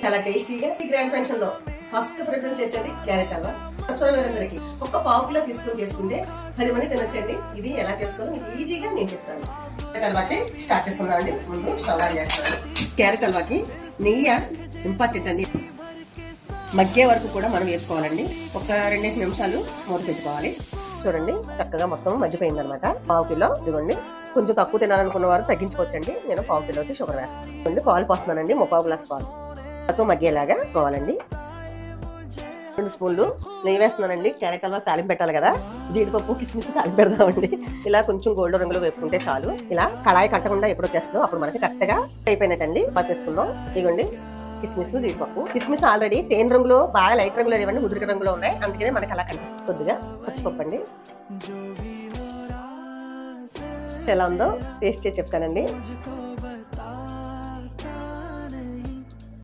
చాలా టేస్టీగా ఈ గ్రాండ్ ఫంక్షన్ లో ఫస్ట్ ప్రిఫరెన్స్ చేసేది క్యారెట్ హల్వా. అందరికి ఒక పావు కిలో తీసుకొని చేసుకుంటే 10 మంది తినొచ్చండి. ఇది ఎలా చేసుకోవాలో మీకు ఈజీగా నేను చెప్తాను. క్యారెట్ హల్వాకి స్టార్ట్ చేస్తున్నాం అండి. ముందు స్టవ్ ఆన్ చేస్తాను. క్యారెట్ హల్వాకి నెయ్యి ఇంపార్టెంట్ అండి. మగ్గే వరకు కూడా మనం వేసుకోవాలండి. ఒక 2 నిమిషాలు మూత పెట్టుకోవాలి. చూడండి చక్కగా మొత్తం మగ్గిపోయింది అనమాట. పావు కిలో ఇదిగోండి. కొంచెం తక్కువ తినాలనుకున్న వారు తగ్గించుకోవచ్చండి. నేను పావు కిలోకి షుగర్ వేస్తాను. పాలు పోస్తున్నానండి. 3/4 గ్లాస్ పాలు మొత్తం మగ్గేలాగా పోవాలండి. 2 స్పూన్లు నెయ్యి వేస్తున్నానండి. క్యారెట్ హల్వా తాలింపు పెట్టాలి కదా, జీడిపప్పు కిస్మిస్ తాలింపు పెడదామండి. ఇలా కొంచెం గోల్డ్ రంగులో వేపుకుంటే చాలు. ఇలా కళాయి కట్టకుండా ఎప్పుడు వచ్చేస్తుందో అప్పుడు మనకి కరెక్ట్గా అయిపోయినట్టండి. పట్టేసుకుందాం. ఇదిగోండి కిస్మిస్ జీడిపప్పు. కిస్మిస్ ఆల్రెడీ తేనె రంగులో బాగా లైట్ రంగులో లేవండి, ముదురు రంగులో ఉన్నాయి. అందుకనే మనకి అలా కనిపిస్తుంది. కొద్దిగా పచ్చిపప్పు అండి. ఎలా ఉందో టేస్ట్ చేసి చెప్తానండి.